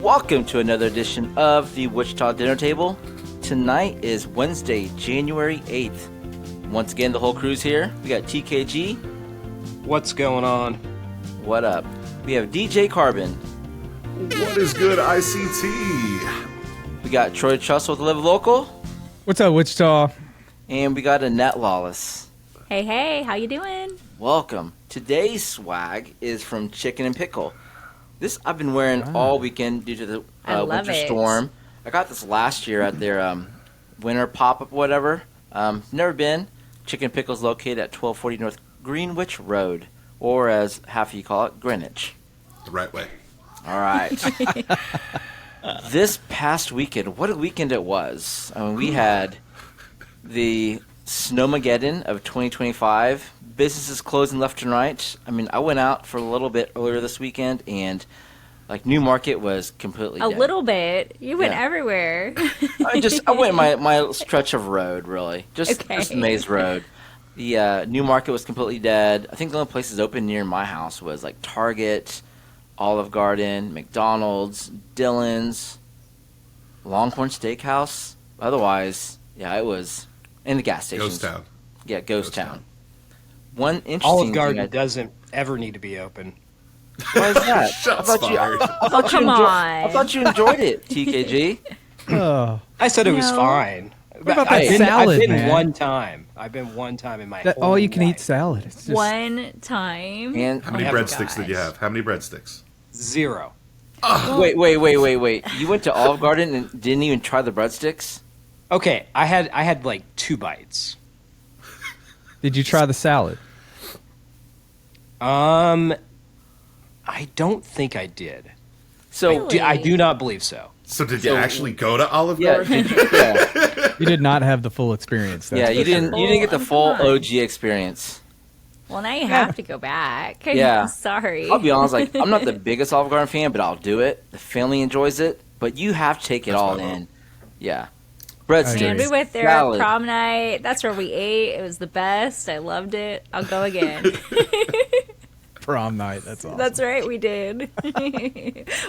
Welcome to another edition of the Wichita Dinner Table. Tonight is Wednesday, January 8th. Once again, the whole crew's here. We got TKG. What's going on? What up? We have DJ Carbon. What is good, ICT? We got Troy Trussell with Live Local. What's up, Wichita? And we got Annette, Lawless. Hey, how you doing? Welcome. Today's swag is from Chicken and Pickle. This I've been wearing all weekend due to the winter storm. I got this last year at their winter pop-up, whatever. Never been. Chicken and Pickle's located at 1240 North Greenwich Road, or as half of you call it, Greenwich. The right way. All right. This past weekend, what a weekend it was. I mean, we had the Snowmageddon of 2025. Businesses closing left and right. I mean, I went out for a little bit earlier this weekend, and like New Market was completely dead. A little bit. You went everywhere. I went my stretch of road, really. Just Maze Road. The New Market was completely dead. I think the only places open near my house was like Target, Olive Garden, McDonald's, Dillon's, Longhorn Steakhouse. Otherwise, yeah, it was in the gas stations. Ghost Town. Yeah, Ghost Town. One interesting Olive Garden thing doesn't ever need to be open. Why is that? Shots fired. I thought you enjoyed it, TKG. Oh, I said it was fine. what about that salad, I've been man? one time. I've been one time in my That whole all-you-can-eat life. salad. It's just, One time. And How many Oh my breadsticks did you have? How many breadsticks? 0. wait. You went to Olive Garden and didn't even try the breadsticks? Okay, I had like 2 bites. Did you try the salad? I don't think I did. So Really? I do not believe so. So did you actually go to Olive yeah, Garden? You did not have the full experience. That's you for didn't sure. you didn't get the full Full OG experience. Well, now you have to go back. Yeah. I'm sorry. I'll be honest, like I'm not the biggest Olive Garden fan, but I'll do it. The family enjoys it, but you have to take it That's all my vote. in. Yeah. I Breadsticks. agree. And we went there salad. at prom night. That's where we ate. It was the best. I loved it. I'll go again. Prom night. That's awesome. That's right, we did.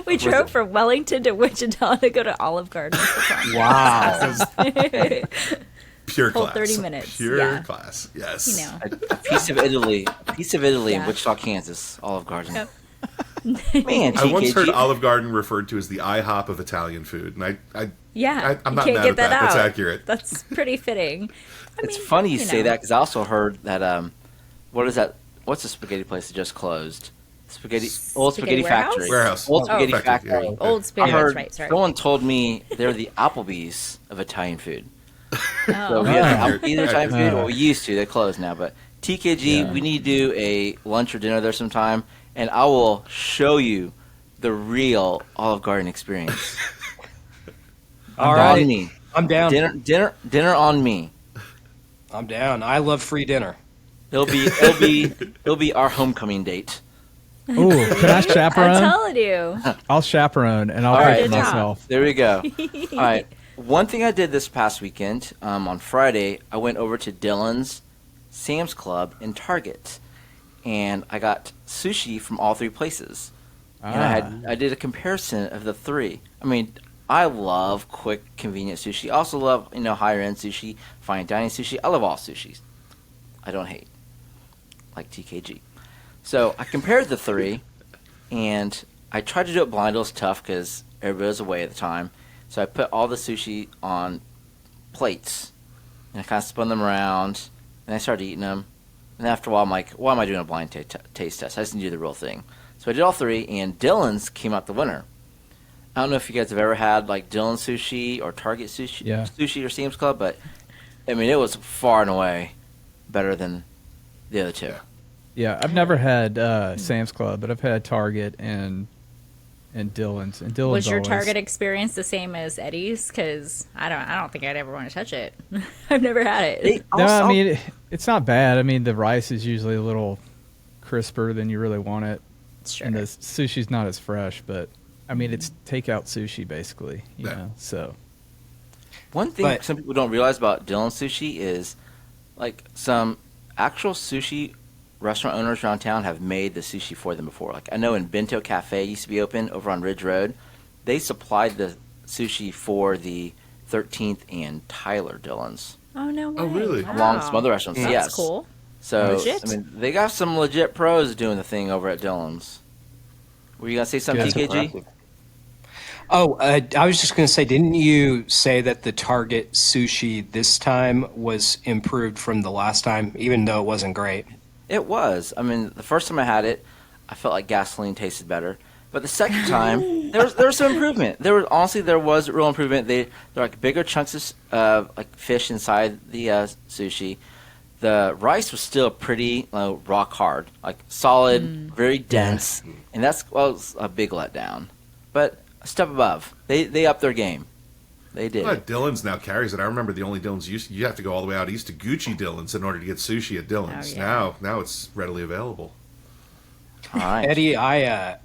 We drove from Wellington to Wichita to go to Olive Garden for prom. Wow. Pure Full class. 30 minutes, Pure yeah. class. Yes. You know. A piece of Italy in Yeah. Wichita, Kansas. Olive Garden. Yep. Man, I once heard TKG. Olive Garden referred to as the IHOP of Italian food, and Yeah, I'm you not can't mad get at that. that That's out. accurate. That's pretty fitting. It's funny you say know. that because I also heard that what is that? What's the spaghetti place that just closed? Old Spaghetti Warehouse? Factory. Warehouse. Old Spaghetti Factory, Factory. yeah. Old I spaghetti. heard That's right. Sorry. someone told me they're the Applebee's of Italian food. So Oh. we have Accurate. Applebee's of Italian food. Accurate. Well, we used to. They closed now. But TKG, Yeah. we need to do a lunch or dinner there sometime, and I will show you the real Olive Garden experience. All On right. me. I'm down. Dinner on me. I'm down. I love free dinner. It'll be our homecoming date. Ooh, can I I'm chaperone? telling you. I'll chaperone, and I'll All pay right. for Good job. myself. There we go. All right. One thing I did this past weekend, on Friday, I went over to Dillon's, Sam's Club, and Target, and I got sushi from all 3 places. And I did a comparison of the 3. I mean, I love quick, convenient sushi. I also love higher end sushi, fine dining sushi. I love all sushis. I don't hate, like TKG. So I compared the 3, and I tried to do it blind. It was tough because everybody was away at the time. So I put all the sushi on plates, and I kind of spun them around, and I started eating them. And after a while, I'm like, why am I doing a blind taste test? I just need to do the real thing. So I did all 3, and Dillon's came out the winner. I don't know if you guys have ever had like Dillon sushi or Target sushi or Sam's Club, but I mean, it was far and away better than the other 2. Yeah, I've never had Sam's Club, but I've had Target and Dillon's. And Dillon's Was your always- Target experience the same as Eddie's? Because I don't think I'd ever want to touch it. I've never had it. No, I mean it's not bad. I mean the rice is usually a little crisper than you really want it, Sure. and the sushi's not as fresh. But I mean it's takeout sushi basically, you Yeah. know. So One thing But- some people don't realize about Dillon sushi is, like, some actual sushi restaurant owners around town have made the sushi for them before. Like, I know in Bento Cafe used to be open over on Ridge Road. they supplied the sushi for the 13th and Tyler Dillons, Oh, no way. Oh, really? Wow. along with some other restaurants. That's Yes. cool. So, Legit. I mean, they got some legit pros doing the thing over at Dillons. Were you going to say something, Good. TKG? Oh, I was just going to say, didn't you say that the Target sushi this time was improved from the last time, even though it wasn't great? It was. I mean, the first time I had it, I felt like gasoline tasted better. But the second time, there was some improvement. There was real improvement. They're like bigger chunks of like fish inside the sushi. The rice was still pretty rock hard, like solid, very dense, and that's was a big letdown. But a step above. They upped their game. They did. But Dillon's now carries it. I remember the only Dillon's you have to go all the way out east to Gucci Dillon's in order to get sushi at Dillon's. Oh, yeah. Now it's readily available. All right. Eddie, I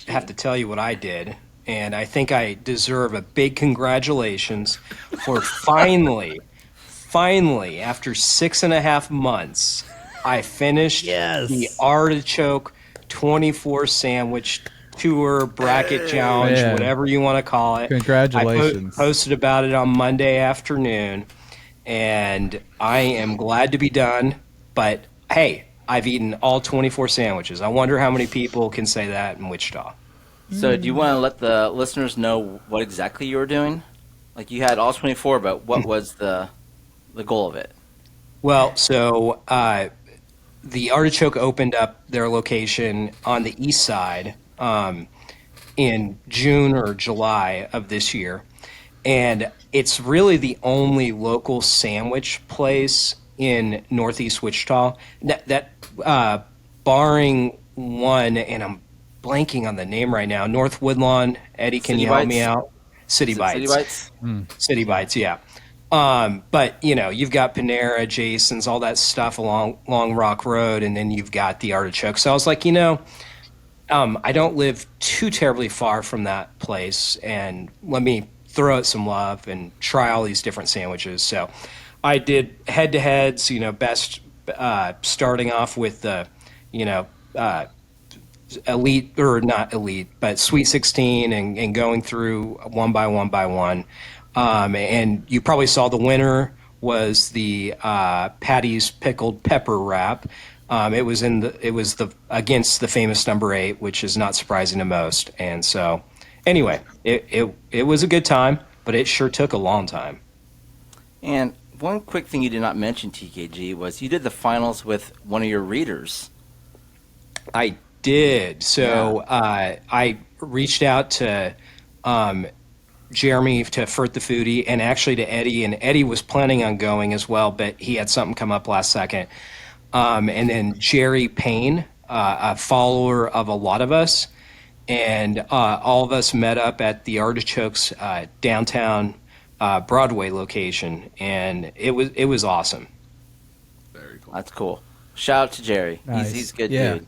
have to tell you what I did, and I think I deserve a big congratulations for finally, after 6.5 months, I finished the artichoke 24 sandwich tour, bracket challenge, Man. whatever you want to call it. Congratulations. I posted about it on Monday afternoon, and I am glad to be done, but hey, I've eaten all 24 sandwiches. I wonder how many people can say that in Wichita. So, do you want to let the listeners know what exactly you were doing? Like you had all 24, but what was the goal of it? Well, so the Artichoke opened up their location on the east side in June or July of this year. And it's really the only local sandwich place in Northeast Wichita that barring one, and I'm blanking on the name right now, North Woodlawn. Eddie, can City you help Bites? me out? City Is it Bites. City Bites? City Bites, yeah. But you've got Panera, Jason's, all that stuff along Long Rock Road, and then you've got the Artichoke. So I was like, I don't live too terribly far from that place, and let me throw it some love and try all these different sandwiches. So I did head-to-heads, best starting off with the, elite, or not elite, but Sweet 16 and going through one by one. And you probably saw the winner was the Patty's Pickled Pepper Wrap. It was against the famous number 8, which is not surprising to most. And so, anyway, it was a good time, but it sure took a long time. And one quick thing you did not mention, TKG, was you did the finals with one of your readers. I did. So I reached out to Jeremy, to Fert the Foodie, and actually to Eddie. And Eddie was planning on going as well, but he had something come up last second. And then Jerry Payne, a follower of a lot of us, and all of us met up at the Artichoke's downtown Broadway location, and it was awesome. Very cool. That's cool. Shout out to Jerry. Nice. He's a good Yeah. dude.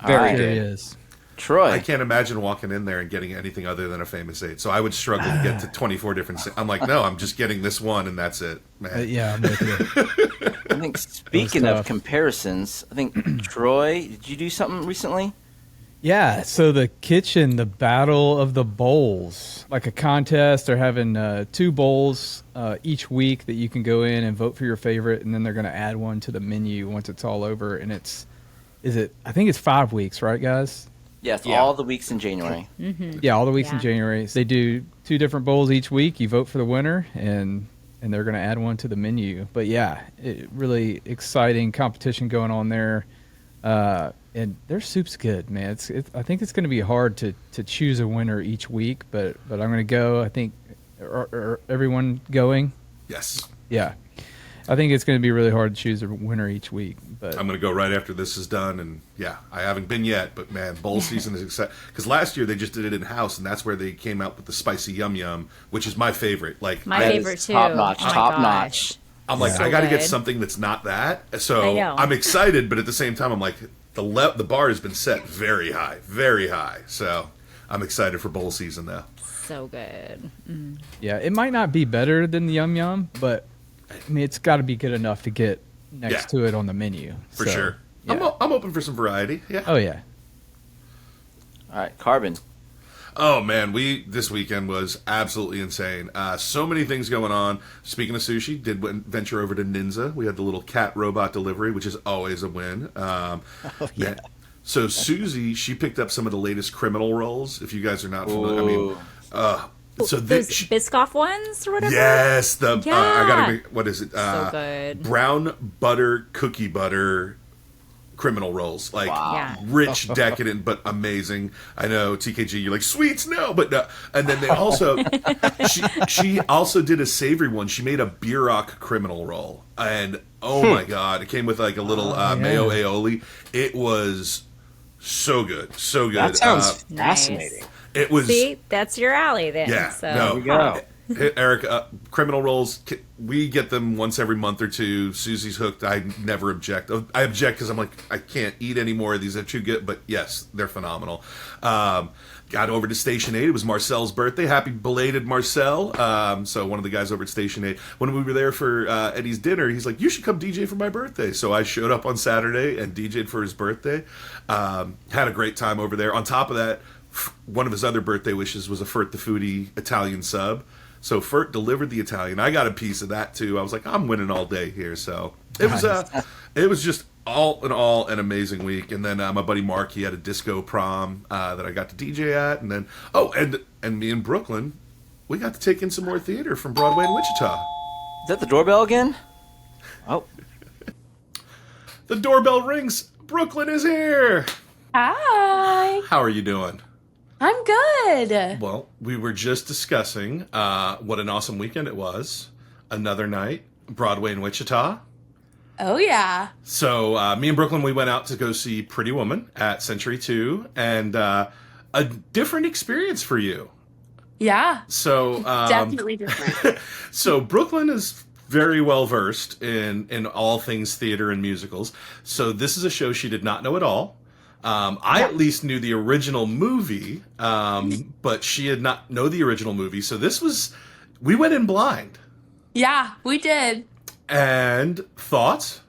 Very All right. good. There he is. Troy. I can't imagine walking in there and getting anything other than a famous 8. So I would struggle to get to 24 different. I'm like, no, I'm just getting this one, and that's it, man. Yeah, I'm with you. I think speaking of tough. comparisons, I think Troy, did you do something recently? Yeah, so the kitchen, the Battle of the Bowls, like a contest. They're having 2 bowls each week that you can go in and vote for your favorite, and then they're going to add one to the menu once it's all over. And I think it's 5 weeks, right, guys? Yes, Yeah. all the weeks in January. Yeah, all the weeks in Yeah. January. So they do 2 different bowls each week. You vote for the winner, and they're going to add one to the menu. But yeah, really exciting competition going on there. And their soup's good, man. I think it's going to be hard to choose a winner each week, but I'm going to go. I think, are everyone going? Yes. Yeah. I think it's going to be really hard to choose a winner each week. But I'm going to go right after this is done, and yeah, I haven't been yet, but man, bowl season is exciting. Because last year they just did it in house, and that's where they came out with the spicy yum yum, which is my favorite. Like My That favorite is too. top notch, Oh my top gosh. notch. I'm like, So I got to get good. something that's not that. I So know. I'm excited, but at the same time, I'm like, the bar has been set very high, very high. So I'm excited for bowl season now. So good. yeah, it might not be better than the Yum Yum, but I mean, it's got to be good enough to get next Yeah. to it on the menu. For So, sure. Yeah. I'm open for some variety. Yeah. Oh, yeah. All right, Carbon. Oh man, this weekend was absolutely insane. So many things going on. Speaking of sushi, did venture over to Ninja. We had the little cat robot delivery, which is always a win. Yeah. So Susie, she picked up some of the latest criminal rolls. If you guys are not familiar, I mean, so Those Biscoff ones or whatever? yes, the I Yeah. gotta make, what is it? So good. Brown butter cookie butter criminal rolls, like Yeah. rich, decadent, but amazing. I know TKG, you're like sweets, no, but no. And then they also, she also did a savory one. She made a Bierock criminal roll, and oh my god, it came with like a little mayo aioli. It was so good, so good. That sounds Nice. fascinating. It was. See, that's your alley then. Yeah, So. no. There we go. Hey, Eric, criminal rolls, we get them once every month or two. Susie's hooked. I never object. I object because I'm like, I can't eat any more of these. They're too good. But yes, they're phenomenal. Got over to Station 8. It was Marcel's birthday. Happy belated Marcel. So one of the guys over at Station 8, when we were there for Eddie's dinner, he's like, you should come DJ for my birthday. So I showed up on Saturday and DJ'd for his birthday. Had a great time over there. On top of that, one of his other birthday wishes was a Fert the Foodie Italian sub. So Fert delivered the Italian. I got a piece of that too. I was like, I'm winning all day here. So it was just all in all an amazing week. And then my buddy Mark, he had a disco prom that I got to DJ at. And then and me in Brooklyn, we got to take in some more theater from Broadway in Wichita. Is that the doorbell again? Oh, The doorbell rings. Brooklyn is here. Hi. How are you doing? I'm good. Well, we were just discussing what an awesome weekend it was. Another night, Broadway in Wichita. Oh, yeah. So me and Brooklyn, we went out to go see Pretty Woman at Century 2, and a different experience for you. Yeah. So Definitely different. so Brooklyn is very well versed in all things theater and musicals. So this is a show she did not know at all. I at least knew the original movie, but she did not know the original movie. So we went in blind. Yeah, we did. And thoughts?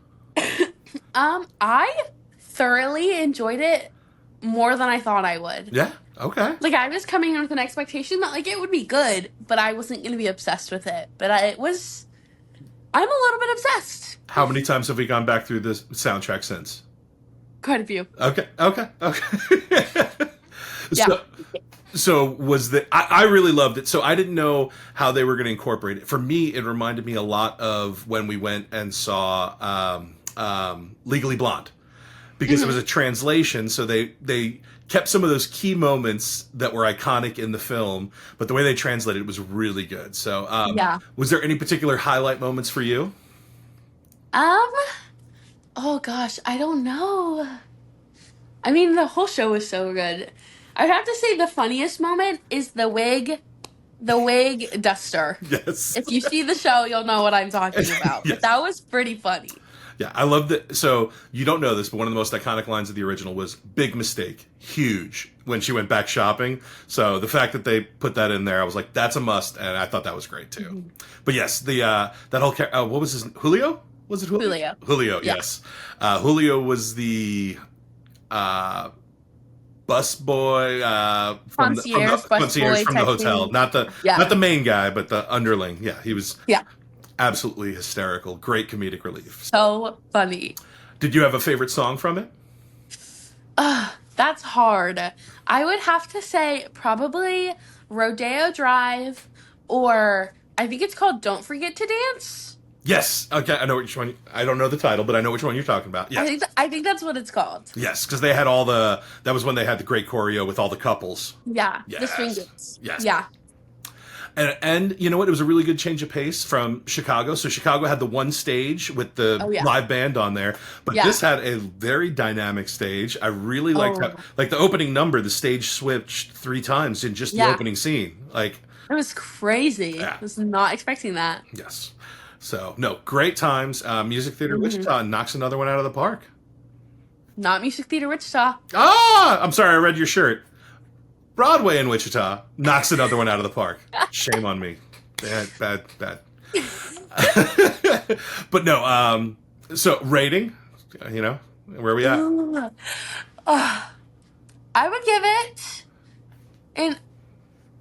I thoroughly enjoyed it more than I thought I would. Yeah. Okay. Like, I was coming in with an expectation that, like, it would be good, but I wasn't going to be obsessed with it. But I'm a little bit obsessed. How many times have we gone back through this soundtrack since? Quite a few. Okay. Yeah. So was I really loved it. So I didn't know how they were going to incorporate it. For me, it reminded me a lot of when we went and saw Legally Blonde, because it was a translation. So they kept some of those key moments that were iconic in the film, but the way they translated it was really good. So was there any particular highlight moments for you? Oh gosh, I don't know. I mean, the whole show was so good. I'd have to say the funniest moment is the wig duster. Yes. If you see the show, you'll know what I'm talking about. Yes. But that was pretty funny. Yeah, I love that. So you don't know this, but one of the most iconic lines of the original was "big mistake, huge" when she went back shopping. So the fact that they put that in there, I was like, that's a must, and I thought that was great too. Mm-hmm. But yes, that whole what was his Julio? Was it Julio? Julio. Julio, Yeah. yes. Julio was the bus boy Concierge, bus boy from the type hotel, thing. not the main guy, but the underling. Yeah, he was Yeah. absolutely hysterical. Great comedic relief. So funny. Did you have a favorite song from it? That's hard. I would have to say probably Rodeo Drive, or I think it's called Don't Forget to Dance. Yes. Okay, I know which one. I don't know the title, but I know which one you're talking about. Yes. I think that's what it's called. Yes, because they had that was when they had the great choreo with all the couples. Yeah. Yes. The swing games. Yes. Yeah. And you know what? It was a really good change of pace from Chicago. So Chicago had the one stage with the Oh, yeah. live band on there, but Yeah. this had a very dynamic stage. I really liked Oh. like the opening number. The stage switched 3 times in just the Yeah. opening scene. Like, It was crazy. Yeah. I was not expecting that. yes. So no, great times. Music Theater Mm-hmm. Wichita knocks another one out of the park. Not Music Theater Wichita. I'm sorry, I read your shirt. Broadway in Wichita knocks another one out of the park. Shame on me. Bad. But no, so rating, where are we at? I would give it an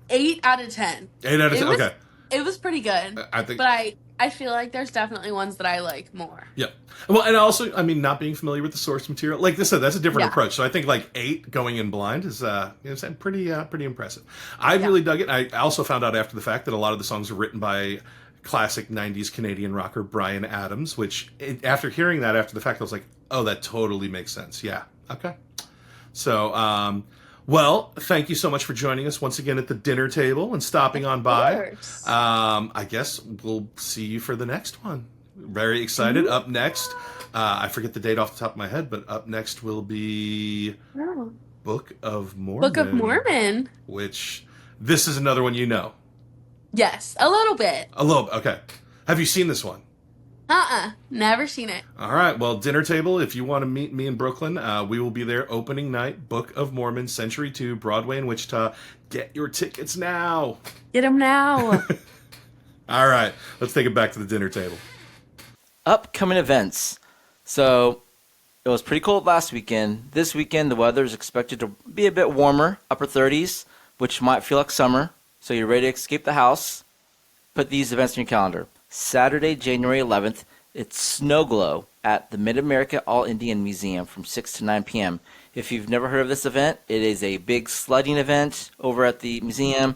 8 out of 10. 8 out of 10. Was, Okay. it was pretty good. I think. But I feel like there's definitely ones that I like more. Yep. Well, and also, I mean, not being familiar with the source material, like I said, that's a different Yeah. approach. So I think like 8 going in blind is pretty impressive. I really dug it. I also found out after the fact that a lot of the songs are written by classic '90s Canadian rocker Bryan Adams. Which, after hearing that after the fact, I was like, oh, that totally makes sense. Yeah. Okay. So, well, thank you so much for joining us once again at the dinner table and stopping on by. course. I guess we'll see you for the next one. Very excited. Up next, I forget the date off the top of my head, but up next will be Oh. Book of Mormon. Book of Mormon. Which, this is another one you know. Yes, a little bit. A little, okay. Have you seen this one? Never seen it. All right. Well, dinner table, if you want to meet me in Brooklyn, we will be there opening night, Book of Mormon, Century 2, Broadway in Wichita. Get your tickets now. Get them now. All right. Let's take it back to the dinner table. Upcoming events. So it was pretty cold last weekend. This weekend, the weather is expected to be a bit warmer, upper 30s, which might feel like summer. So you're ready to escape the house. Put these events in your calendar. Saturday, January 11th, it's Snow Glow at the Mid-America All-Indian Museum from 6 to 9 p.m. If you've never heard of this event, it is a big sledding event over at the museum.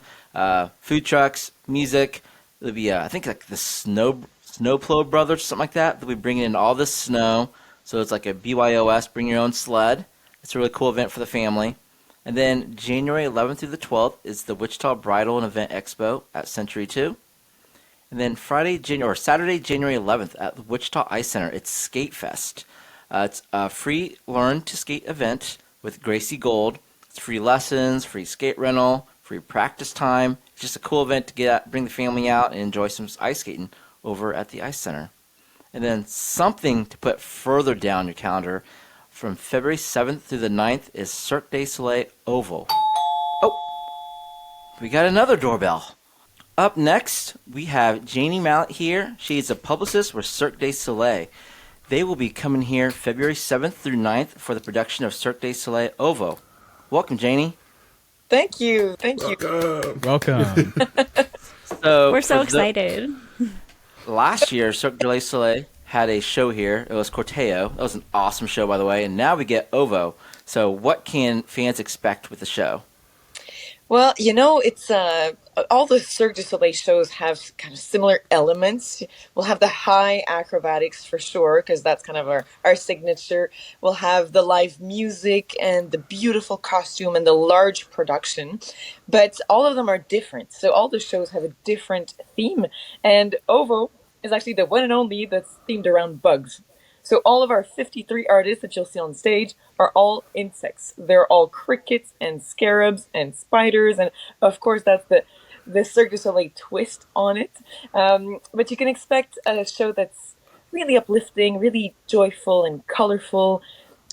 Food trucks, music. There'll be, I think, like the Snowplow Brothers or something like that. They'll be bringing in all this snow. So it's like a BYOS, bring your own sled. It's a really cool event for the family. And then January 11th through the 12th is the Wichita Bridal and Event Expo at Century 2. And then Saturday, January 11th at the Wichita Ice Center, it's Skate Fest. It's a free learn-to-skate event with Gracie Gold. It's free lessons, free skate rental, free practice time. It's just a cool event to bring the family out and enjoy some ice skating over at the Ice Center. And then something to put further down your calendar, from February 7th through the 9th is Cirque Du Soleil Oval. Oh, we got another doorbell. Up next, we have Janie Mallett here. She's a publicist with Cirque Du Soleil. They will be coming here February 7th through 9th for the production of Cirque du Soleil Ovo. Welcome, Janie. Thank you. Welcome. So We're so for excited. Last year, Cirque du Soleil had a show here. It was Corteo. That was an awesome show, by the way. And now we get Ovo. So what can fans expect with the show? Well, it's all the Cirque du Soleil shows have kind of similar elements. We'll have the high acrobatics for sure, because that's kind of our signature. We'll have the live music and the beautiful costume and the large production. But all of them are different. So all the shows have a different theme. And Ovo is actually the one and only that's themed around bugs. So all of our 53 artists that you'll see on stage are all insects. They're all crickets and scarabs and spiders. And of course, that's the Cirque du Soleil twist on it. But you can expect a show that's really uplifting, really joyful and colorful.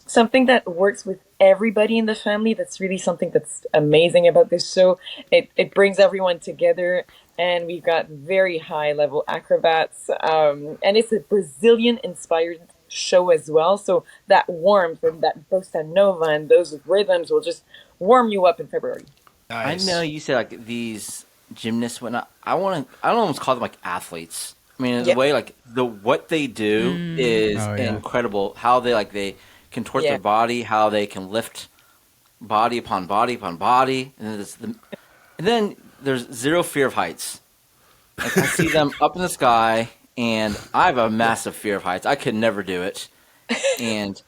Something that works with everybody in the family. That's really something that's amazing about this show. It brings everyone together. And we've got very high level acrobats. And it's a Brazilian inspired show as well. So that warmth and that bossa nova and those rhythms will just warm you up in February. Nice. I know you said like these gymnasts, whatnot. I almost call them like athletes. I mean, in a way, like what they do is incredible. How they contort their body, how they can lift body upon body upon body, and then there's zero fear of heights. Like, I see them up in the sky, and I have a massive fear of heights. I could never do it, and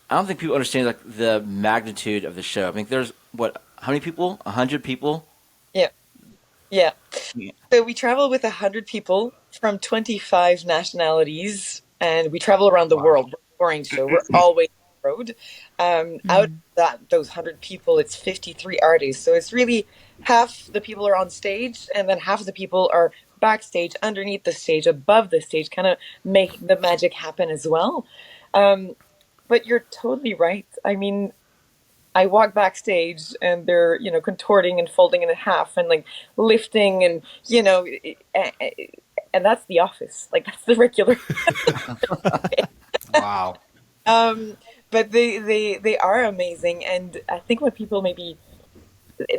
I don't think people understand like the magnitude of the show. I think there's how many people? 100 people. Yeah. So we travel with 100 people from 25 nationalities, and we travel around the world. We're a touring show. We're always on the road. Out of those 100 people, it's 53 artists. So it's really half the people are on stage, and then half of the people are backstage, underneath the stage, above the stage, kind of make the magic happen as well. But you're totally right. I mean, I walk backstage and they're, contorting and folding in half and like lifting and, and that's the office. Like that's the regular. Wow. But they are amazing. And I think what people maybe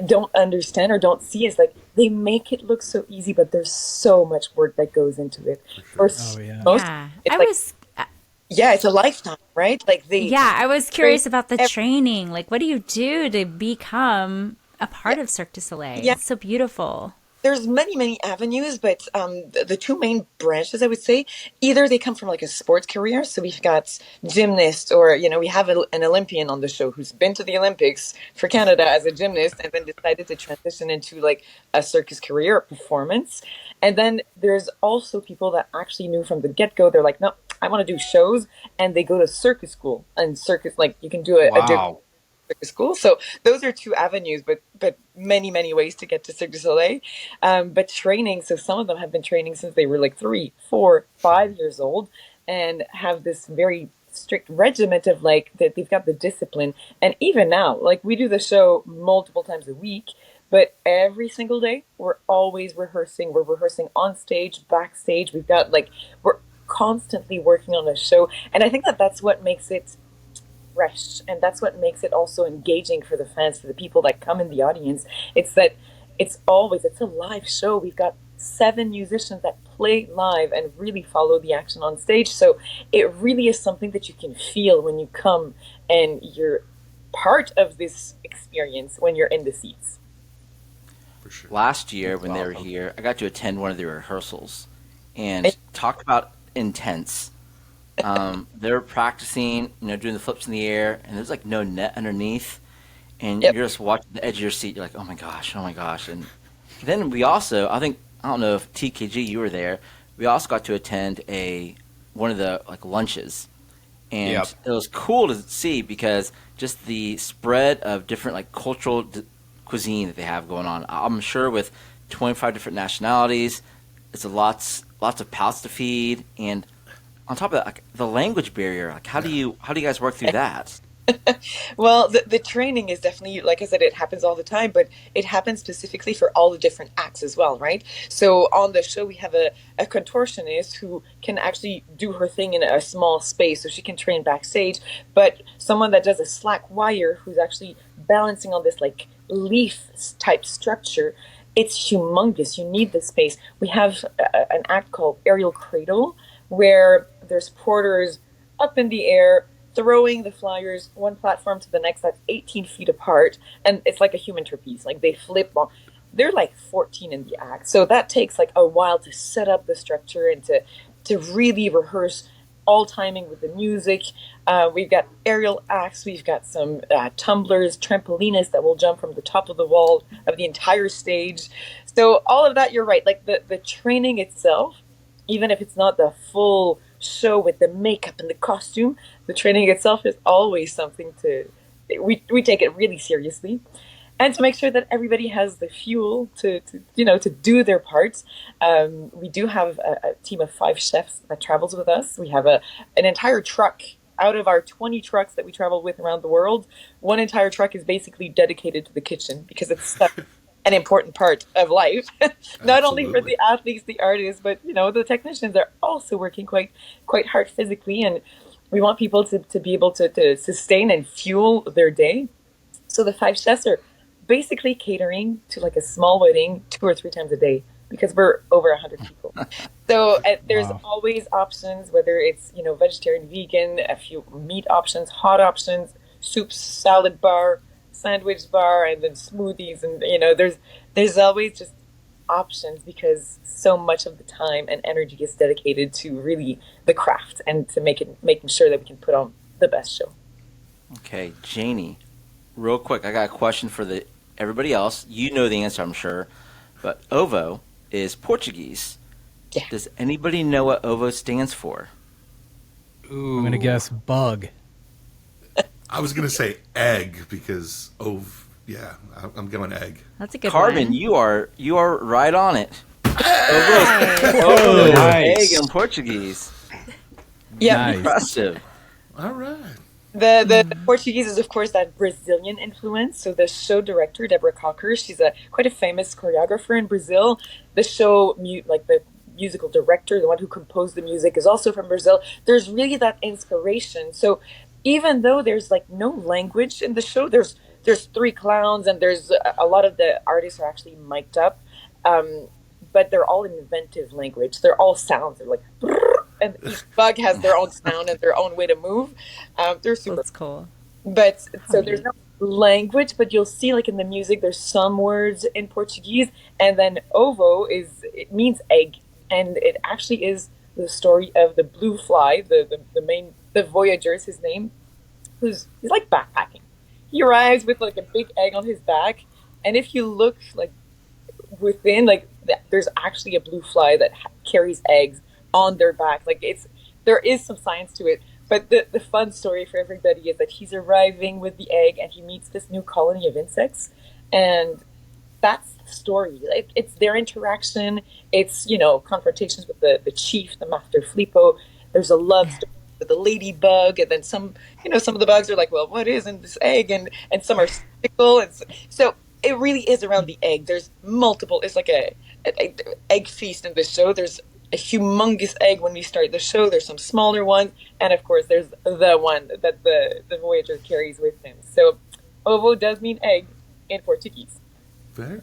don't understand or don't see is like they make it look so easy, but there's so much work that goes into it. For Oh yeah. most, Yeah. it's like, yeah, it's a lifetime, right? Like they Yeah, I was train curious about the every, training. Like, what do you do to become a part of Cirque du Soleil? yeah, It's so beautiful. there's many avenues, but the two main branches I would say, either they come from like a sports career, so we've got gymnasts, or we have an Olympian on the show who's been to the Olympics for Canada as a gymnast and then decided to transition into like a circus career or performance. And then there's also people that actually knew from the get-go, they're like, no, I want to do shows, and they go to circus school. And circus, like, you can do a Wow. school. So those are two avenues, but many ways to get to Cirque du Soleil. But training, so some of them have been training since they were like 3, 4, 5 years old, and have this very strict regiment of like that they've got the discipline. And even now, like we do the show multiple times a week, but every single day we're always rehearsing. We're rehearsing on stage, backstage. We're constantly working on the show, and I think that that's what makes it fresh, and that's what makes it also engaging for the fans, for the people that come in the audience. It's that it's a live show. We've got 7 musicians that play live and really follow the action on stage, so it really is something that you can feel when you come and you're part of this experience when you're in the seats. For sure. Last year when they were Awesome. here, I got to attend one of the rehearsals, and talk about intense. They were practicing, doing the flips in the air, and there's like no net underneath, and Yep. you're just watching the edge of your seat. You're like, oh my gosh. And then we also, I don't know if TKG you were there. We also got to attend one of the like lunches, and Yep. it was cool to see because just the spread of different like cultural cuisine that they have going on. I'm sure with 25 different nationalities, it's lots of palates to feed, and on top of that, like, the language barrier. Like, how do you guys work through that? Well, the training is definitely, like I said, it happens all the time, but it happens specifically for all the different acts as well, right? So on the show, we have a contortionist who can actually do her thing in a small space, so she can train backstage, but someone that does a slack wire who's actually balancing on this like leaf type structure, it's humongous. You need the space. We have an act called Aerial Cradle, where there's porters up in the air throwing the flyers one platform to the next that's 18 feet apart, and it's like a human trapeze, like they flip on. They're like 14 in the act, so that takes like a while to set up the structure and to really rehearse all timing with the music. We've got aerial acts, we've got some tumblers, trampolinists that will jump from the top of the wall of the entire stage. So all of that, you're right, like the training itself, even if it's not the full show with the makeup and the costume, the training itself is always something we take it really seriously. And to make sure that everybody has the fuel to do their parts, we do have a team of 5 chefs that travels with us. We have an entire truck out of our 20 trucks that we travel with around the world. One entire truck is basically dedicated to the kitchen because it's such an important part of life, not only for Absolutely. the athletes, the artists, but the technicians are also working quite hard physically, and we want people to be able to sustain and fuel their day. So the 5 chefs are basically catering to like a small wedding 2 or 3 times a day because we're over 100 people. So there's Wow. always options, whether it's vegetarian, vegan, a few meat options, hot options, soups, salad bar, sandwich bar, and then smoothies, and there's always just options because so much of the time and energy is dedicated to really the craft and to making sure that we can put on the best show. Okay, Janie, real quick, I got a question for everybody else. You know the answer, I'm sure, but ovo is Portuguese. Yeah. Does anybody know what ovo stands for? Ooh. I'm gonna guess bug. I was gonna say egg because yeah, I'm going egg. That's a good Carbon, one. you are right on it. Nice. Ovo is Nice. egg in Portuguese. Yeah. Nice. Impressive. All right. The Portuguese is, of course, that Brazilian influence. So the show director, Deborah Cocker, she's quite a famous choreographer in Brazil. The show, like the musical director, the one who composed the music, is also from Brazil. There's really that inspiration. So even though there's like no language in the show, there's there's three clowns, and there's a lot of the artists are actually mic'd up, um, but they're all inventive language. They're all sounds. They're like, "Brrr," and each bug has their own sound and their own way to move. They're super. That's cool. But How so there's neat. no language, but you'll see like in the music, there's some words in Portuguese, and then ovo it means egg, and it actually is the story of the blue fly, the main the voyager is his name, he's like backpacking. He arrives with like a big egg on his back, and if you look like within there's actually a blue fly that carries eggs on their back. Like it's there is some science to it, but the fun story for everybody is that he's arriving with the egg and he meets this new colony of insects, and that's the story. Like it's their interaction. It's confrontations with the chief, the Master Filippo. There's a love story with the ladybug, and then some of the bugs are like, well, what is in this egg, and some are sickle, and so it really is around the egg. There's multiple. It's like a egg feast in the show. There's a humongous egg when we start the show. There's some smaller ones, and of course, there's the one that the Voyager carries with him. So, ovo does mean egg in Portuguese. Fair.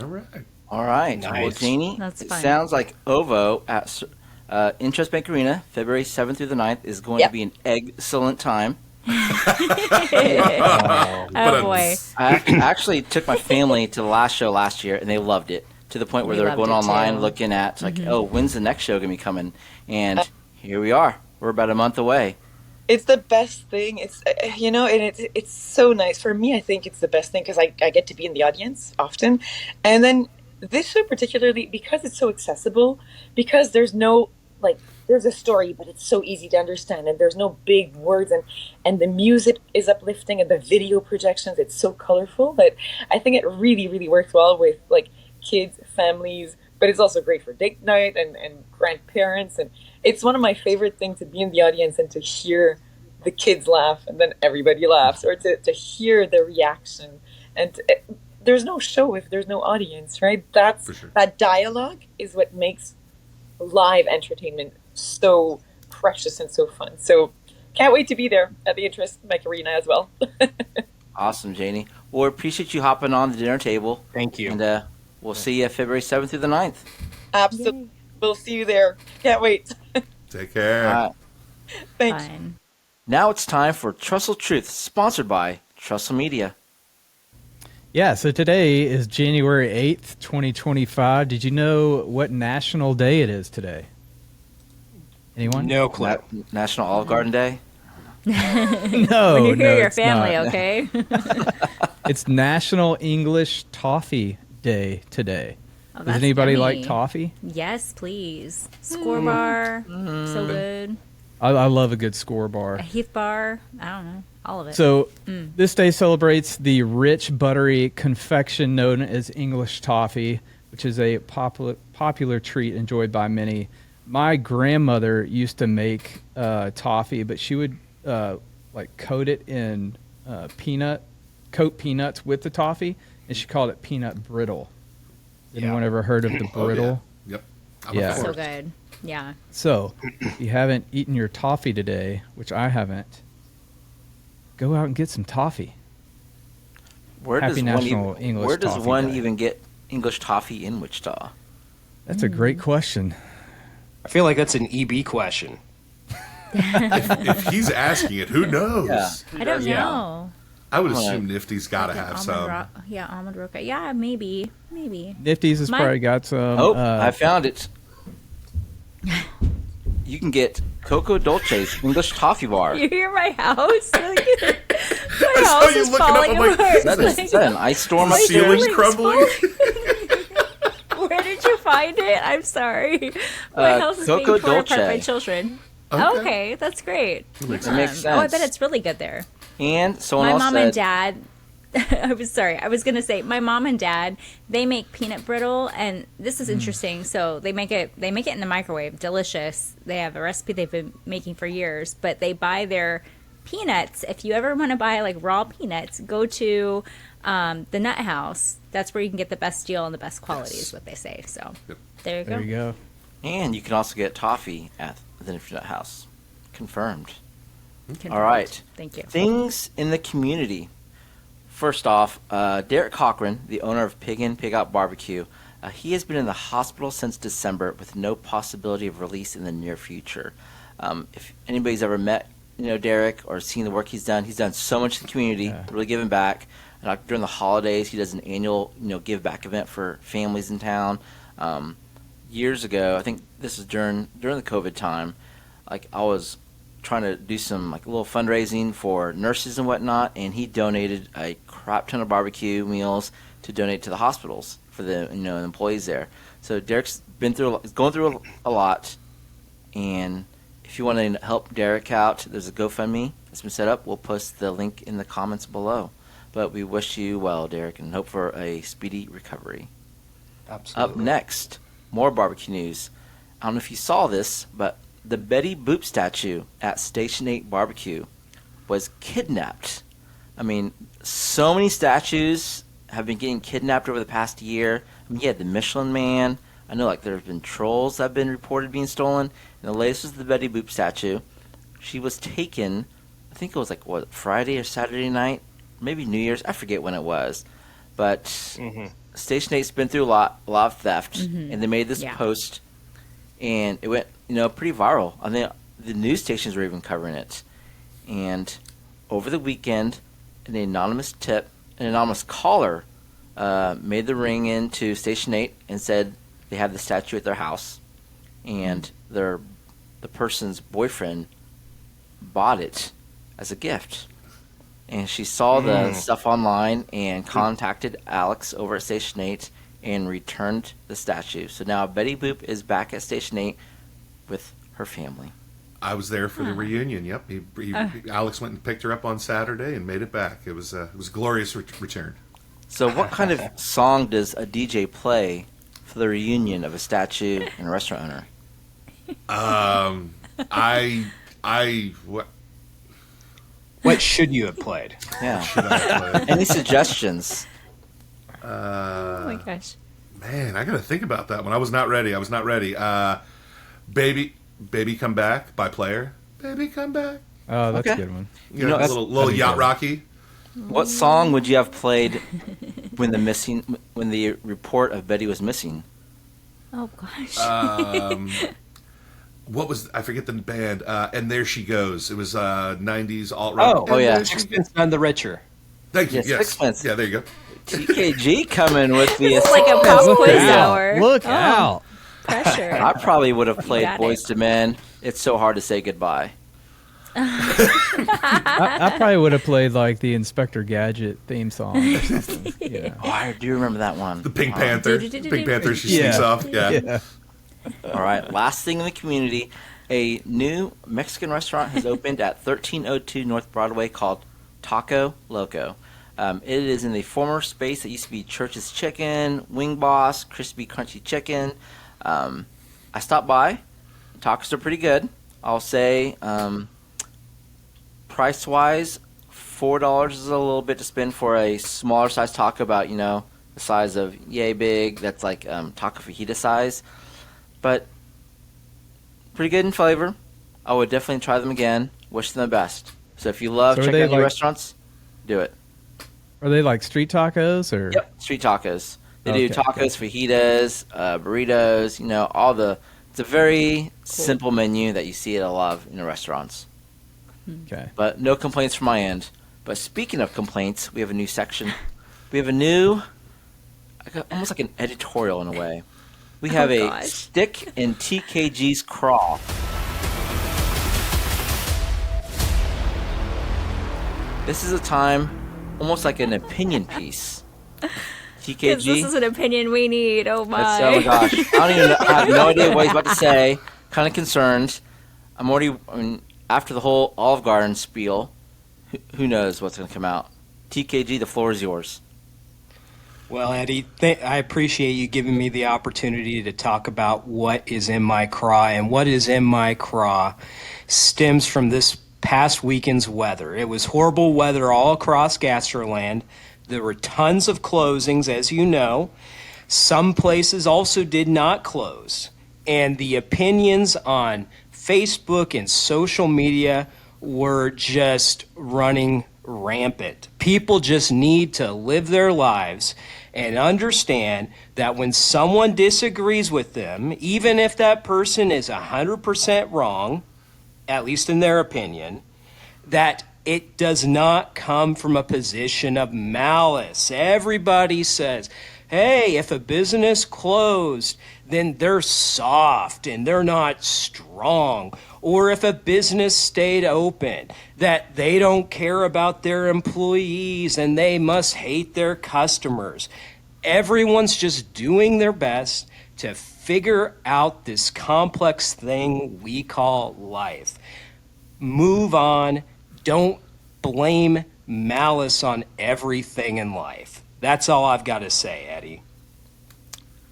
All right. All right. Nice. Well, Janie, That's it fun. sounds like OVO at INTRUST Bank Arena, February 7th through the 9th, is going Yep. to be an excellent time. Oh boy. I actually took my family to the last show last year, and they loved it to the point where We they were loved going it, online too. looking at, like, oh, when's the next show going to be coming? And here we are. We're about a month away. It's the best thing. It's and it's so nice for me. I think it's the best thing because I get to be in the audience often, and then this show particularly because it's so accessible, because there's no there's a story, but it's so easy to understand, and there's no big words, and the music is uplifting, and the video projections, it's so colorful that I think it really really works well with like kids, families, but it's also great for date night and grandparents, and it's one of my favorite things to be in the audience and to hear the kids laugh and then everybody laughs, or to hear the reaction. And there's no show if there's no audience, right? For sure. That dialogue is what makes live entertainment so precious and so fun. So can't wait to be there at the INTRUST Bank Arena as well. Awesome, Janie. Well, we appreciate you hopping on the dinner table. Thank you. And we'll see you February 7th through the 9th. Absolutely. We'll see you there. Can't wait. Take care. All right. Thanks. Fun. Now it's time for Trussell Truth, sponsored by Trussell Media. Yeah, so today is January 8th, 2025. Did you know what national day it is today? Anyone? No clue. National Olive Garden Day. No, When you no, hear your it's family, not. okay? It's National English Toffee Day today. Oh, Does that's anybody yummy. like toffee? Yes, please. Score bar, so good. I love a good score A bar. Heath bar, I don't know, all of it. So this day celebrates the rich, buttery confection known as English toffee, which is a popular treat enjoyed by many. My grandmother used to make toffee, but she would coat it in coat peanuts with the toffee, and she called it peanut brittle. Anyone ever heard of the Oh, brittle? yeah. Yep. I'm Yeah. a So fan. good. Yeah. So, if you haven't eaten your toffee today, which I haven't, go out and get some toffee. Where Happy does National one English Where does Toffee one Day. even get English toffee in Wichita? That's a great question. I feel like that's an EB question. If he's asking it, who knows? Yeah. I don't Yeah. know. I would Alright. assume Nifty's got to Like an have almond some. almond roca. Yeah, maybe. Nifty's has My- probably got some. Oh, I found it. You can get Coco Dolce's English toffee bar. You hear my house? Like, my I saw house you is looking up, falling I'm like, apart. That is that an ice storm The up there? ceiling's ceiling's crumbling. Where did you find it? I'm sorry. My house is being Coco torn apart by Dolce. children. Okay. Okay, that's great. makes It makes Oh, I bet sense. it's really good there. And someone My else mom said, and dad. I was gonna say my mom and dad. They make peanut brittle, and this is interesting. So they make it in the microwave, delicious. They have a recipe they've been making for years, but they buy their peanuts. If you ever want to buy like raw peanuts, go to the Nut House. That's where you can get the best deal and the best quality, is what they say. So Yep. there you go. there you go. and you can also get toffee at the Nifty House. Confirmed. Confirmed. All right. Thank you. Things in the community. First off, Derek Cochran, the owner of Pig In, Pig Out Barbecue, he has been in the hospital since December with no possibility of release in the near future. If anybody's ever met, Derek or seen the work he's done so much in the community, really giving back. And during the holidays, he does an annual, give back event for families in town. Years ago, I think this was during the COVID time, I was trying to do some little fundraising for nurses and whatnot, and he donated a crap ton of barbecue meals to donate to the hospitals for the employees there. So Derek's going through a lot, and if you want to help Derek out, there's a GoFundMe that's been set up. We'll post the link in the comments below. But we wish you well, Derek, and hope for a speedy recovery. Absolutely. Up next, more barbecue news. I don't know if you saw this, but the Betty Boop statue at Station 8 Barbecue was kidnapped. I mean, so many statues have been getting kidnapped over the past year. I mean, you had the Michelin Man. I know there have been trolls that have been reported being stolen. And the latest was the Betty Boop statue. She was taken, I think it was Friday or Saturday night, maybe New Year's. I forget when it was. But Station 8's been through a lot of theft, and they made this post, and it went, pretty viral. I think the news stations were even covering it. And over the weekend, an anonymous caller made the ring into Station 8 and said they had the statue at their house, and the person's boyfriend bought it as a gift. And she saw the stuff online and contacted Alex over at Station 8 and returned the statue. So now Betty Boop is back at Station 8 with her family. I was there for the reunion. Yep, Alex went and picked her up on Saturday and made it back. It was a glorious return. So what kind of song does a DJ play for the reunion of a statue and a restaurant owner? What should you have played? Yeah. Should I have played? Any suggestions? Oh my gosh. Man, I got to think about that one. I was not ready. Baby Come Back by Player. Baby Come Back. Oh, that's Okay. a good one. You know, a little yacht rocky. What song would you have played when the report of Betty was missing? Oh gosh. What was, I forget the band, and There She Goes. It was 90s alt-rock. Oh, yeah. Sixpence None the Richer. Thank you, Yes, yes. Sixpence. Yeah, there you go. TKG coming with the It's like a pop quiz out. hour. Look Oh, out. Pressure. I probably would have played got Boys it. to Men. It's so hard to say goodbye. I probably would have played the Inspector Gadget theme song or something. Yeah. Oh, I do remember that one. The Pink Panther. Pink Panther, she Yeah. sneaks off. Yeah. All right, last thing in the community, a new Mexican restaurant has opened at 1302 North Broadway called Taco Loco. It is in the former space that used to be Church's Chicken, Wing Boss, Crispy Crunchy Chicken. I stopped by. Tacos are pretty good. I'll say price-wise, $4 is a little bit to spend for a smaller size taco, about, the size of Yay Big. That's taco fajita size. But pretty good in flavor. I would definitely try them again. Wish them the best. So if you love So are checking they out new restaurants, do it. Are they street tacos or? Yep, street tacos. They do Okay, tacos, fajitas, burritos. It's a very simple menu that you see at a lot of restaurants. Okay. But no complaints from my end. But speaking of complaints, we have a new section. We have a new, almost like an editorial in a way. We have a gosh. stick in TKG's craw. This is a time, almost like an opinion piece. TKG. This is an opinion we need. Oh my. Oh my gosh. I have no idea what he's about to say. Kind of concerned. After the whole Olive Garden spiel, who knows what's going to come out. TKG, the floor is yours. Well, Eddie, I appreciate you giving me the opportunity to talk about what is in my craw. And what is in my craw stems from this past weekend's weather. It was horrible weather all across Gastroland. There were tons of closings, as you know. Some places also did not close. And the opinions on Facebook and social media were just running rampant People just need to live their lives and understand that when someone disagrees with them, even if that person is 100% wrong, at least in their opinion, that it does not come from a position of malice. Everybody says, hey, if a business closed, then they're soft and they're not strong. Or if a business stayed open, that they don't care about their employees and they must hate their customers. Everyone's just doing their best to figure out this complex thing we call life. Move on. Don't blame malice on everything in life. That's all I've got to say, Eddie.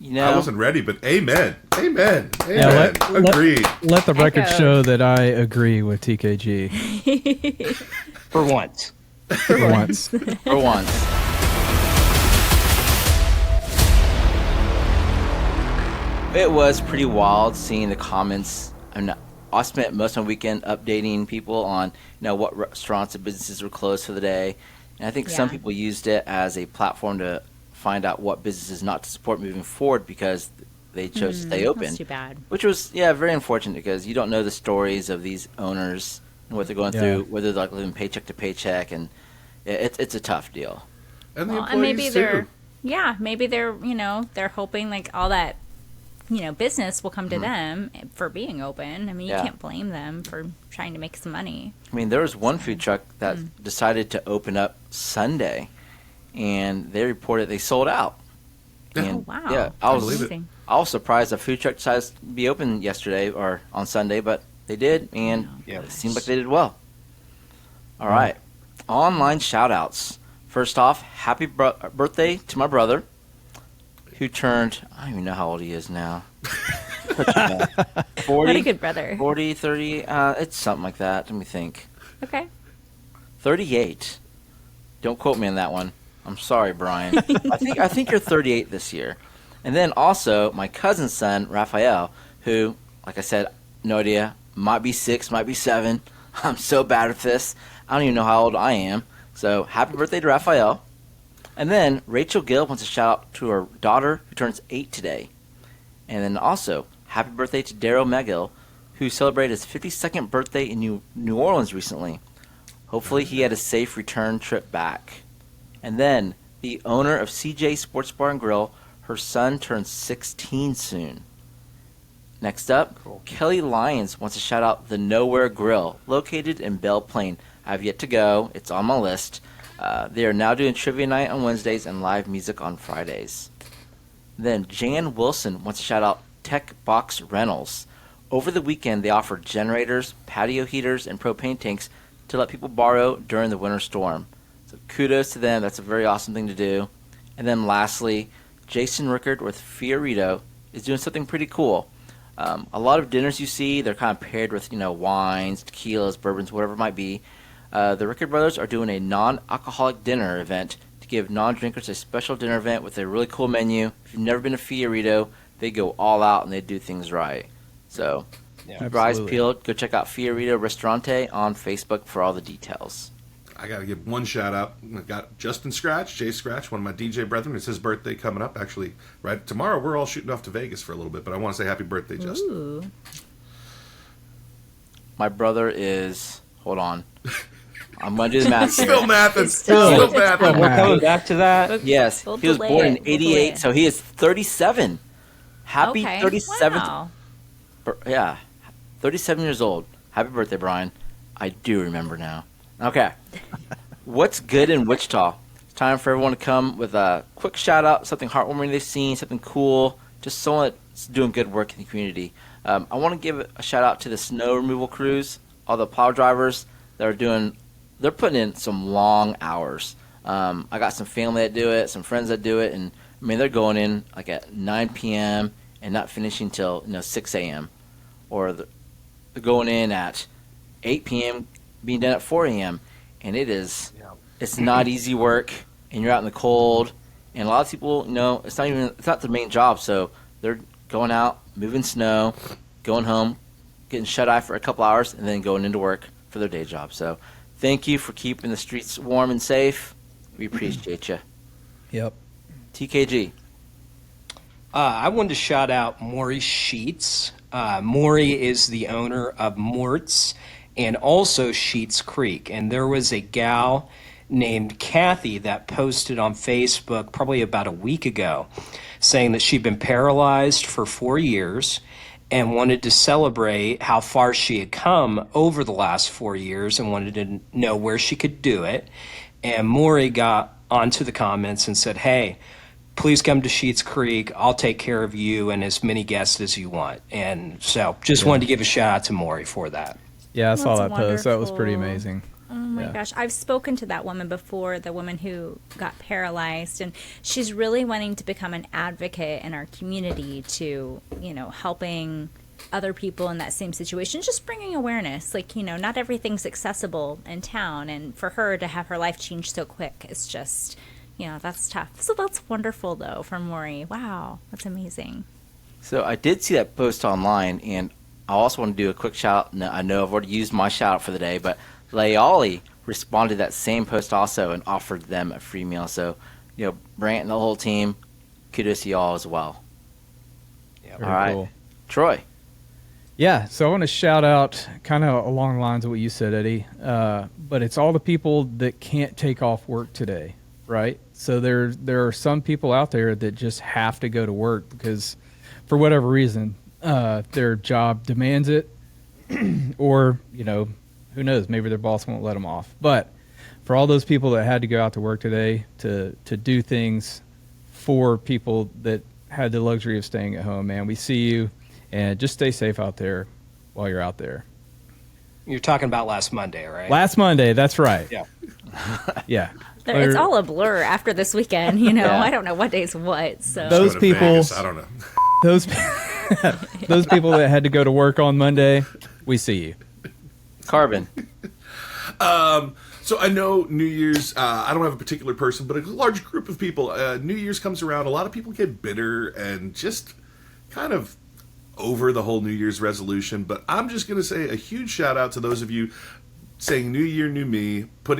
You know, I wasn't ready, but amen. Amen. Amen. Yeah, Agreed. Let the record Echo. show that I agree with TKG For once. for once. for once. It was pretty wild seeing the comments. I spent most of my weekend updating people on what restaurants and businesses were closed for the day, and I think some Yeah. people used it as a platform to find out what businesses not to support moving forward because they chose to stay open. That's too bad. Which was very unfortunate because you don't know the stories of these owners and what they're going Yeah. through, whether they're like living paycheck to paycheck, and it's a tough deal. And the Well, employees and maybe too. maybe they're hoping like all that, business will come to them for being open. I mean, you Yeah. can't blame them for trying to make some money. I mean, there was one food truck that decided to open up Sunday, and they reported they sold out. And, Wow. Yeah, I believe it. Amazing. I was surprised a food truck decided to be open yesterday or on Sunday, but they did, and Yeah. it seems like they did well. All right. Online shout-outs. First off, happy birthday to my brother, who turned, I don't even know how old he is now. 40, What a good brother. 40, 30, it's something like that. Let me think. Okay. 38. Don't quote me on that one. I'm sorry, Brian. I think you're 38 this year. And then also my cousin's son, Raphael, who, like I said, no idea, might be 6, might be 7. I'm so bad at this. I don't even know how old I am. So happy birthday to Raphael. And then Rachel Gill wants to shout out to her daughter who turns 8 today. And then also happy birthday to Daryl Megill, who celebrated his 52nd birthday in New Orleans recently. Hopefully he had a safe return trip back. And then the owner of CJ Sports Bar and Grill, her son turns 16 soon. Next up, Kelly Lyons wants to shout out the Nowhere Grill, located in Belle Plaine. I have yet to go. It's on my list. They are now doing trivia night on Wednesdays and live music on Fridays. Then Jan Wilson wants to shout out Tech Box Rentals. Over the weekend, they offered generators, patio heaters, and propane tanks to let people borrow during the winter storm. So kudos to them. That's a very awesome thing to do. And then lastly, Jason Rickard with Fiorito is doing something pretty cool. A lot of dinners you see, they're kind of paired with, wines, tequilas, bourbons, whatever it might be. The Rickard brothers are doing a non-alcoholic dinner event to give non-drinkers a special dinner event with a really cool menu. If you've never been to Fiorito, they go all out and they do things right. So, keep your eyes Absolutely. peeled. Go check out Fiorito Ristorante on Facebook for all the details. I got to give one shout out. I got Justin Scratch, Jay Scratch, one of my DJ brethren. It's his birthday coming up. Actually, right tomorrow, we're all shooting off to Vegas for a little bit, but I want to say happy birthday, Justin. Ooh. My brother is, hold on, I'm going to do the math here. Still mathing. It's still- Still it's mathing. We're coming back to that. Yes, We'll he was delay born it. in We'll delay '88, it. so he is 37. Happy Okay. 37th. Wow. 37 years old. Happy birthday, Brian. I do remember now. Okay. What's good in Wichita? It's time for everyone to come with a quick shout out, something heartwarming they've seen, something cool, just someone that's doing good work in the community. I want to give a shout out to the snow removal crews, all the plow drivers that are they're putting in some long hours. I got some family that do it, some friends that do it, and I mean they're going in like at 9 p.m. and not finishing till 6 a.m. or they're going in at 8 p.m. being done at 4 a.m. and it's not easy work, and you're out in the cold, and a lot of people it's not their main job, so they're going out moving snow, going home, getting shut eye for a couple hours, and then going into work for their day job. So thank you for keeping the streets warm and safe. We appreciate you. Yep. TKG. I wanted to shout out Maury Sheets. Maury is the owner of Mort's and also Sheets Creek. And there was a gal named Kathy that posted on Facebook probably about a week ago saying that she'd been paralyzed for 4 years and wanted to celebrate how far she had come over the last 4 years and wanted to know where she could do it. And Maury got onto the comments and said, hey, please come to Sheets Creek. I'll take care of you and as many guests as you want. And so just wanted to give a shout out to Maury for that. Yeah, I saw That's that post. That was pretty wonderful. amazing. Oh my Yeah. gosh, I've spoken to that woman before, the woman who got paralyzed, and she's really wanting to become an advocate in our community to, helping other people in that same situation, just bringing awareness. Like, not everything's accessible in town, and for her to have her life change so quick, it's just, that's tough. So that's wonderful, though, from Maury. Wow, that's amazing. So I did see that post online, and I also want to do a quick shout out. No, I know I've already used my shout out for the day, but Layali responded to that same post also and offered them a free meal. So, Brant and the whole team, kudos to y'all as well. Very All right. cool. Troy. Yeah, so I want to shout out kind of along the lines of what you said, Eddie, but it's all the people that can't take off work today, right? So there are some people out there that just have to go to work because for whatever reason, their job demands it or, who knows, maybe their boss won't let them off. But for all those people that had to go out to work today to do things for people that had the luxury of staying at home, man, we see you. And just stay safe out there while you're out there. You're talking about last Monday, right? Last Monday, that's right. Yeah. Yeah. It's all a blur after this weekend, Yeah. I don't know what day's what. So Those Go to people- Vegas, I don't know. Those those people that had to go to work on Monday, we see you. Carbon. So I know New Year's, I don't have a particular person, but a large group of people, New Year's comes around, a lot of people get bitter and just kind of over the whole New Year's resolution. But I'm just going to say a huge shout out to those of you saying New Year, New Me, put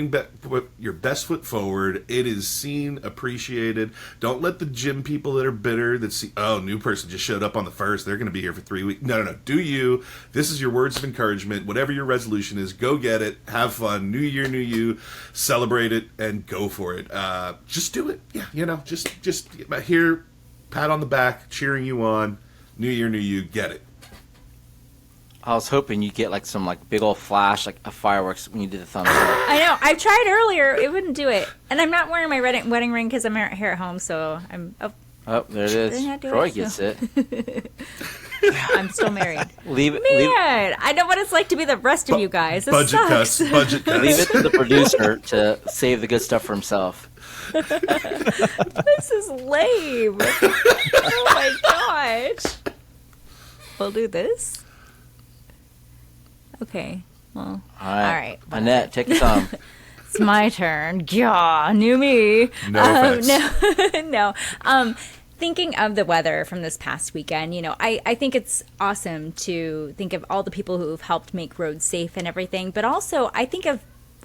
your best foot forward. It is seen, appreciated. Don't let the gym people that are bitter that see, oh, new person just showed up on the 1st, they're going to be here for 3 weeks. No. Do you. This is your words of encouragement. Whatever your resolution is, go get it. Have fun. New Year, New You. Celebrate it and go for it. Just do it. Yeah, just here, pat on the back, cheering you on. New Year, New You. Get it. I was hoping you get some big old flash, like a fireworks when you did the thumbs up. I know. I tried earlier. It wouldn't do it. And I'm not wearing my wedding ring because I'm here at home. So I'm. Oh, there it is. Didn't I do Troy it? gets it. I'm still married. Leave it. Man, I know what it's like to be the rest of you guys. This Budget sucks. cuts. Budget cuts. Leave it to the producer to save the good stuff for himself. This is lame. Oh my gosh. We'll do this. Okay. Well. All right. All right. Annette, take the thumb. It's my turn. Yeah, new me. No offense. No. Thinking of the weather from this past weekend, I think it's awesome to think of all the people who've helped make roads safe and everything. But also, I think of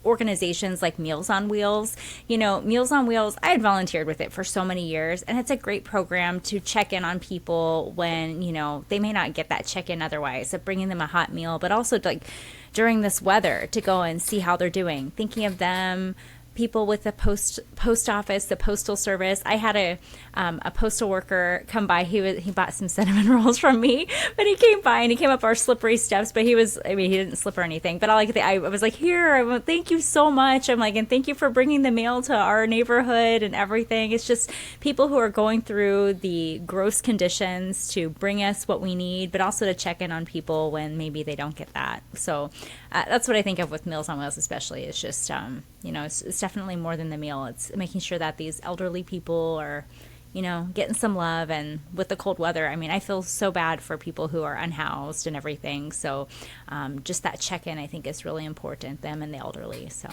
organizations like Meals on Wheels. Meals on Wheels, I had volunteered with it for so many years, and it's a great program to check in on people when, they may not get that check-in otherwise, of bringing them a hot meal, but also during this weather to go and see how they're doing. Thinking of them, people with the post office, the postal service. I had a postal worker come by. He bought some cinnamon rolls from me, but he came by and he came up our slippery steps. But he didn't slip or anything. But I was like, here, thank you so much. I'm like, and thank you for bringing the mail to our neighborhood and everything. It's just people who are going through the gross conditions to bring us what we need, but also to check in on people when maybe they don't get that. So that's what I think of with Meals on Wheels, especially. It's just it's definitely more than the meal. It's making sure that these elderly people are, getting some love. And with the cold weather, I feel so bad for people who are unhoused and everything. So just that check-in, I think, is really important, them and the elderly. So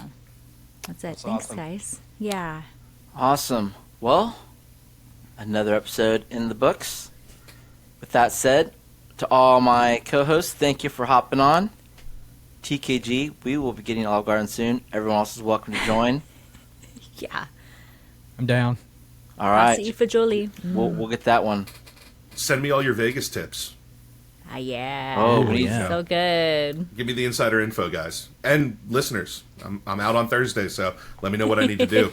that's it. That's Thanks, awesome. guys. Yeah. Awesome. Well, another episode in the books. With that said, to all my co-hosts, thank you for hopping on. TKG, we will be getting Olive Garden soon. Everyone else is welcome to join. Yeah. I'm down. All right. Pasta e fagioli. We'll get that one. Send me all your Vegas tips. Ah, yeah. Oh, Ooh, yeah. So good. Give me the insider info, guys. And listeners, I'm out on Thursday, so let me know what I need to do.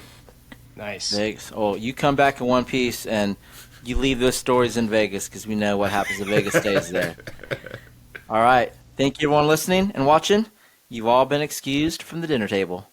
Nice. Vegas. Oh, you come back in one piece and you leave those stories in Vegas because we know what happens in Vegas stays there. All right. Thank you, everyone listening and watching. You've all been excused from the dinner table.